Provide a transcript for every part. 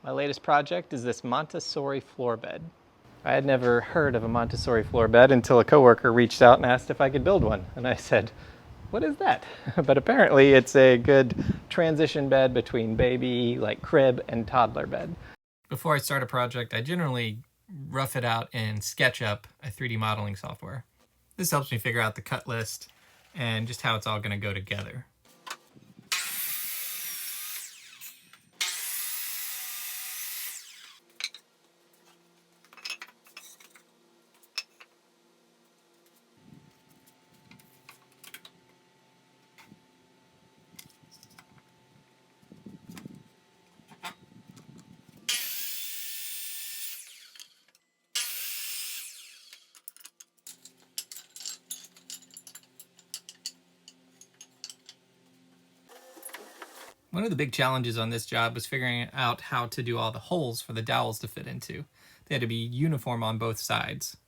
My latest project is this Montessori floor bed. I had never heard of a Montessori floor bed until a coworker reached out and asked if I could build one. And I said, what is that? But apparently it's a good transition bed between baby, like crib, and toddler bed. Before I start a project, I generally rough it out in Sketchup, a 3D modeling software. This helps me figure out the cut list and just how it's all going to go together. One of the big challenges on this job was figuring out how to do all the holes for the dowels to fit into. They had to be uniform on both sides.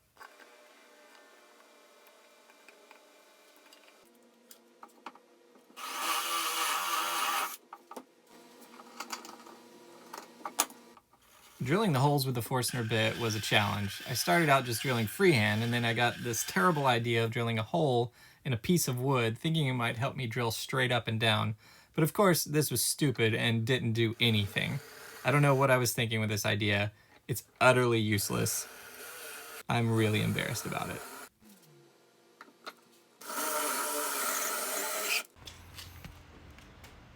Drilling the holes with the Forstner bit was a challenge. I started out just drilling freehand, and then I got this terrible idea of drilling a hole in a piece of wood, thinking it might help me drill straight up and down. But of course, this was stupid and didn't do anything. I don't know what I was thinking with this idea. It's utterly useless. I'm really embarrassed about it.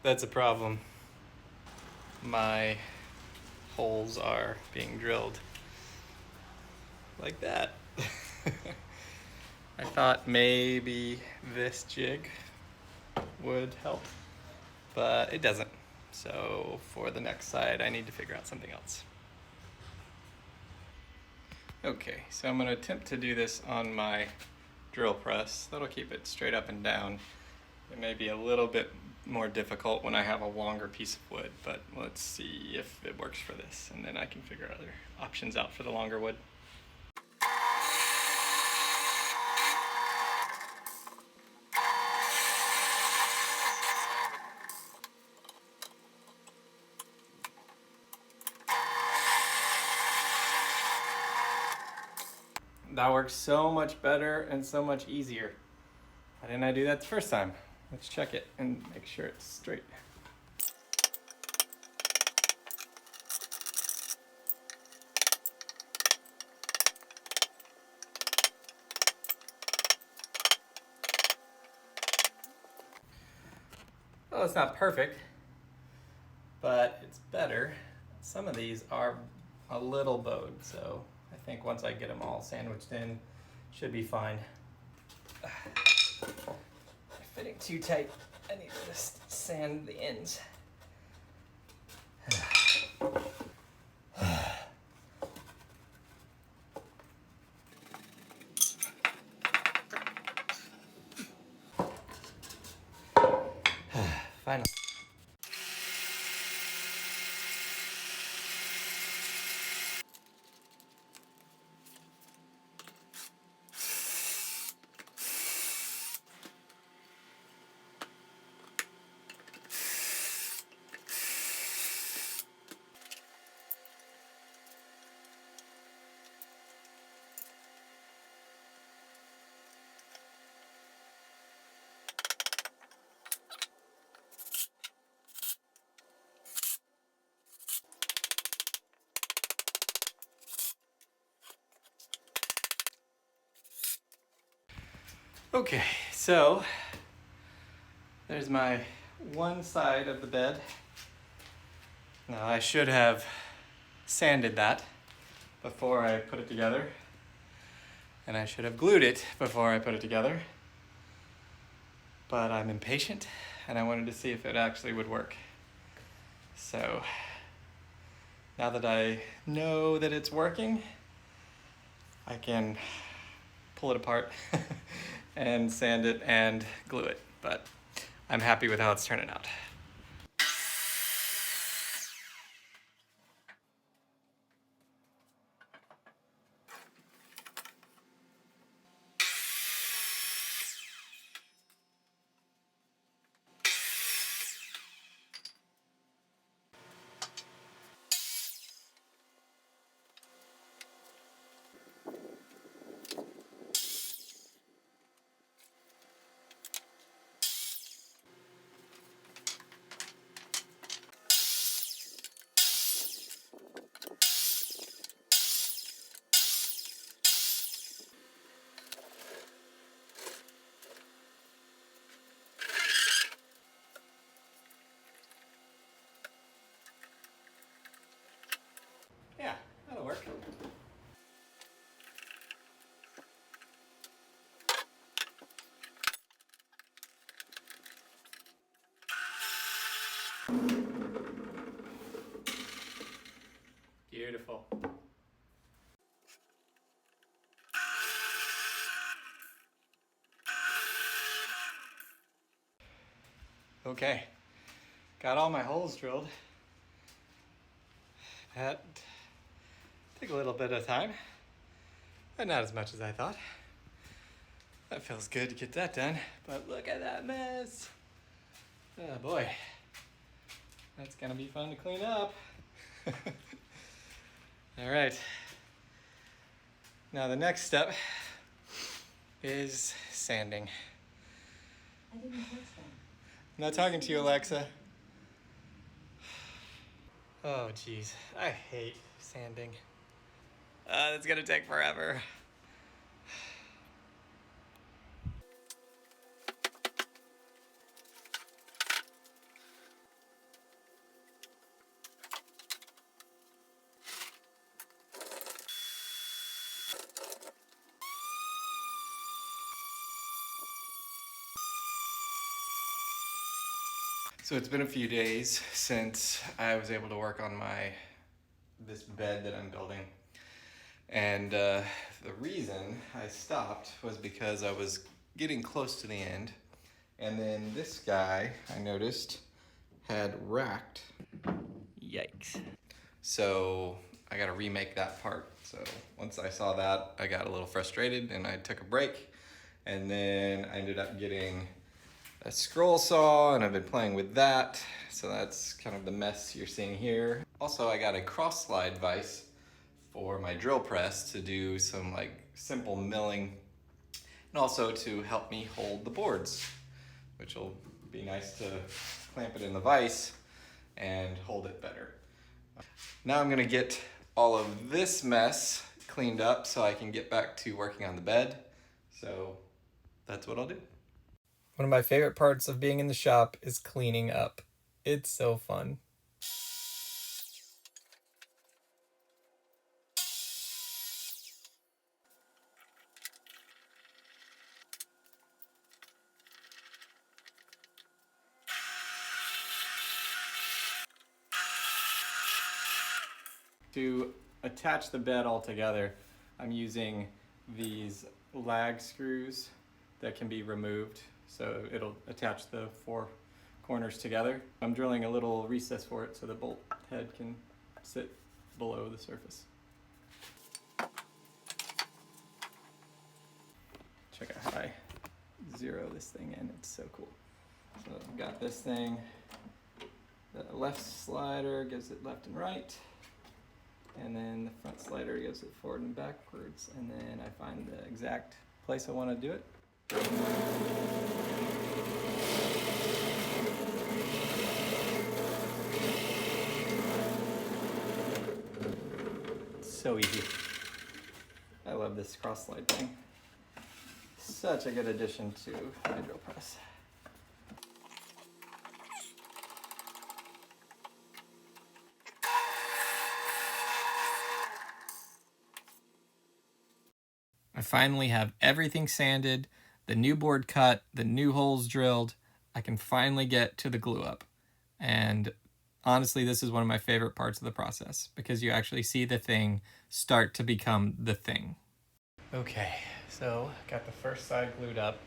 That's a problem. My holes are being drilled like that. I thought maybe this jig would help, but it doesn't. So for the next side, I need to figure out something else. Okay, so I'm going to attempt to do this on my drill press. That'll keep it straight up and down. It may be a little bit more difficult when I have a longer piece of wood, but let's see if it works for this, and then I can figure other options out for the longer wood. That works so much better and so much easier. Why didn't I do that the first time? Let's check it and make sure it's straight. Well, it's not perfect, but it's better. Some of these are a little bowed, so I think once I get them all sandwiched in, should be fine. They're fitting too tight. I need to just sand the ends. Finally. Okay, so there's my one side of the bed. Now I should have sanded that before I put it together, and I should have glued it before I put it together, but I'm impatient and I wanted to see if it actually would work. So now that I know that it's working, I can pull it apart and sand it and glue it, but I'm happy with how it's turning out. Okay, got all my holes drilled. That took a little bit of time, but not as much as I thought. That feels good to get that done, but look at that mess. Oh boy, that's gonna be fun to clean up. All right, now the next step is sanding. I didn't touch that. I'm not talking to you, Alexa. Oh geez, I hate sanding. It's gonna take forever. So it's been a few days since I was able to work on this bed that I'm building. And the reason I stopped was because I was getting close to the end. And then this guy, I noticed, had racked. Yikes. So I gotta remake that part. So once I saw that, I got a little frustrated and I took a break. And then I ended up getting a scroll saw and I've been playing with that. So that's kind of the mess you're seeing here. Also, I got a cross slide vise for my drill press to do some like simple milling and also to help me hold the boards, which will be nice to clamp it in the vise and hold it better. Now I'm gonna get all of this mess cleaned up so I can get back to working on the bed. So that's what I'll do. One of my favorite parts of being in the shop is cleaning up. It's so fun. To attach the bed all together, I'm using these lag screws that can be removed, so it'll attach the four corners together. I'm drilling a little recess for it so the bolt head can sit below the surface. Check out how I zero this thing in, it's so cool. So I've got this thing, the left slider gives it left and right, and then the front slider gives it forward and backwards, and then I find the exact place I want to do it. It's so easy. I love this cross slide thing. Such a good addition to my drill press. I finally have everything sanded, the new board cut, the new holes drilled. I can finally get to the glue up. And honestly, this is one of my favorite parts of the process because you actually see the thing start to become the thing. Okay, so got the first side glued up.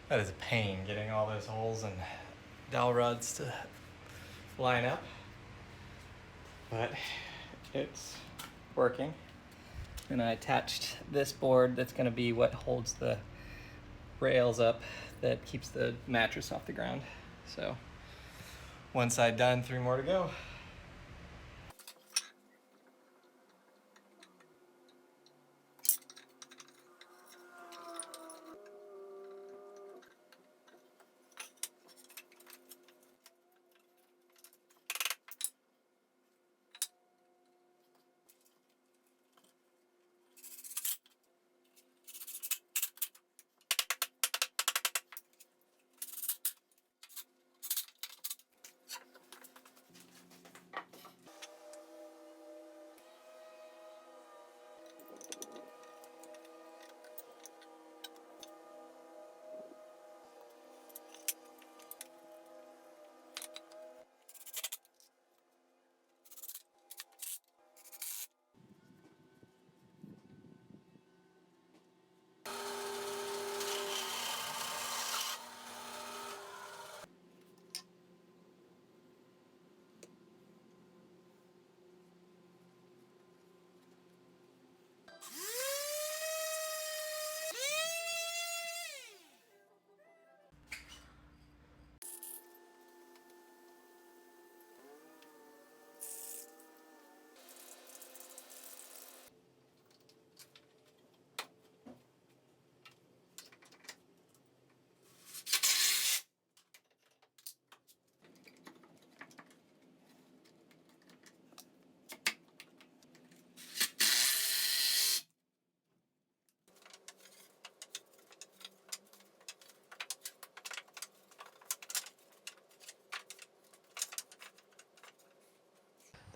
That is a pain getting all those holes and dowel rods to line up, but it's working. And I attached this board that's going to be what holds the rails up that keeps the mattress off the ground. So one side done, 3 more to go.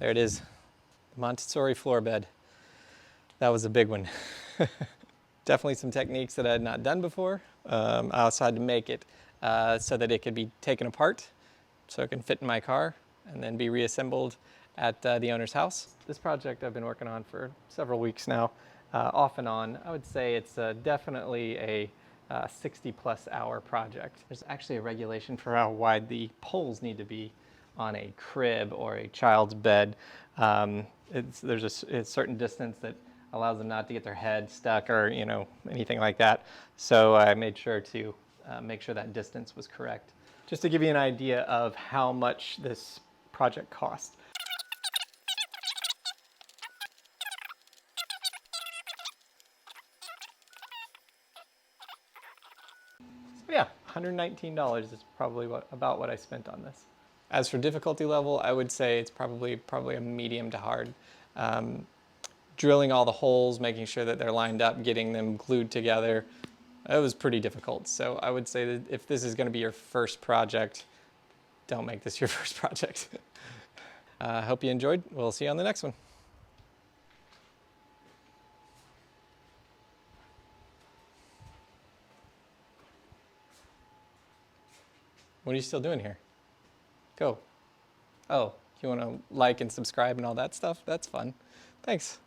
There it is, the Montessori floor bed. That was a big one. Definitely some techniques that I had not done before. I also had to make it so that it could be taken apart so it can fit in my car and then be reassembled at the owner's house. This project I've been working on for several weeks now, off and on. I would say it's definitely a 60-plus hour project. There's actually a regulation for how wide the poles need to be on a crib or a child's bed. There's a certain distance that allows them not to get their head stuck or anything like that. So I made sure to make sure that distance was correct. Just to give you an idea of how much this project cost. So yeah, $119 is probably about what I spent on this. As for difficulty level, I would say it's probably a medium to hard. Drilling all the holes, making sure that they're lined up, getting them glued together, it was pretty difficult. So I would say that if this is going to be your first project, don't make this your first project. Hope you enjoyed. We'll see you on the next one. What are you still doing here? Go. Oh, you want to like and subscribe and all that stuff? That's fun. Thanks.